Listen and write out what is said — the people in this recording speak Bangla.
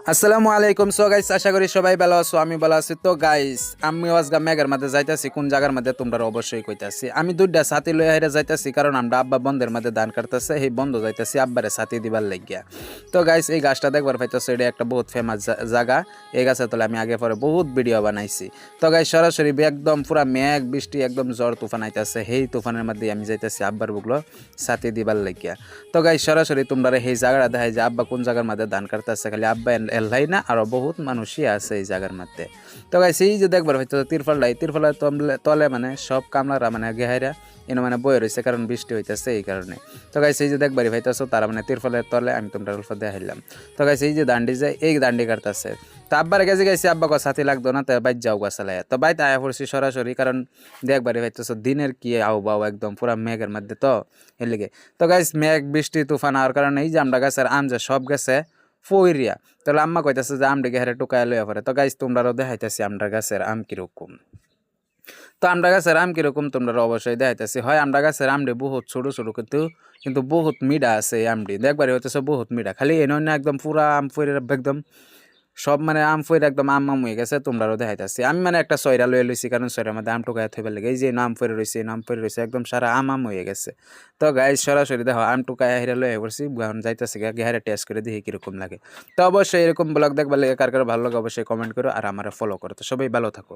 আসসালামু আলাইকুম। সো গাইস, আশা করি সবাই ভালো আছো, আমি ভালো আছি। তো গাইস, আমি আজকে মেঘের মধ্যে যাইতাছি। কোন জায়গার মধ্যে তোমরা অবশ্যই কইতাছি। আমি দুইটা ছাতি লইয়া হেরে যাইতাছি, কারণ আমরা আব্বা বন্ধের মধ্যে দান করতেছে, এই বন্ধ যাইতাছি আব্বারে ছাতি দিবার লাগিয়া। তো গাইস, এই গাছটা দেখবার পাইতেছো, এটা একটা বহুত ফেমাস জায়গা। এই গাছের তলে আমি আগে পরে বহুত ভিডিও বানাইছি। তো গাইস, সরাসরি একদম পুরা মেঘ বৃষ্টি, একদম ঝড় তুফান আইতাছে। এই তুফানের মধ্যে আমি যাইতাছি আব্বার বুগলো ছাতি দিবার লাগিয়া। তো গাইস, সরাসরি তোমরা এই জায়গাটা দেখাই যে আব্বা কোন জায়গার মধ্যে দান করতেছে। খালি আব্বা এল্লাই না, আরো বহুত মানুষই আছে এই জায়গার মধ্যে। তো গাইস, এই যে দেখবার হয়তো তিরফলের তলে মানে সব কামলারা মানে গেহাইরা এনে মানে বয়ে রয়েছে, কারণ বৃষ্টি হইতেছে এই কারণে। তো গাইস, এই যে দেখবারই হইতেছো তারা মানে তিরফলের তলে, আমি তোমরা দেখাইলাম। তো গাইস, এই যে দান্ডি যায়, এই দান্ডি কাটতেছে। তো আব্বার কাছে গেছি, আব্বা সাথে লাগতো না, তো বাইর যাও গাছালায়। তো বাইতে আয়া পড়ছি সরাসরি, কারণ দেখবারই হইতেছো দিনের কি আবহাওয়া, একদম পুরা মেঘের মধ্যে। তো এর লিগে তো গাইস, মেঘ বৃষ্টি তুফান আর কারণে এই যে আমরা গাছের আম যে সব গেছে ফইরিয়া। তাহলে আম্মা কইতাছে যে আমডিকে হেরে টুকায় লইয়া পড়ে। তো গাইস, তোমরাও দেখাইতেছি আমরা গাছের আম কিরকম। তো আমরা গাছের আম কিরকম তোমরা অবশ্যই দেখাইতেছি। হয় আমরা গাছের আমডি বহুত ছোট ছোট, কিন্তু কিন্তু বহুত মিঠা আছে এই আমডি। দেখবারই হইতেছে বহুত মিঠা, খালি এনে না একদম পুরা আম ফইরে একদম সব মানে আম ফইরে একদম আম আম হয়ে গেছে। তোমরাও দেখাইতেছি। আমি মানে একটা সয়রা লয়ে লইছি, কারণ সয়রার মধ্যে আম টুকায় থইবার লাগে। এই যে নাম ফইরে রয়েছে, নাম ফইরে রয়েছে, একদম সারা আম আম হয়ে গেছে। তো গাইস, সরাসরি দেখো আম টুকায় হেরে লয়ে পড়ছি, এখন যাইতেছি হেরে টেস্ট করে দেখি কিরকম লাগে। তো অবশ্যই এরকম ব্লগ দেখবার লাগে কার কার ভালো লাগে অবশ্যই কমেন্ট করো, আর আমার ফলো করো। তো সবাই ভালো থাকো।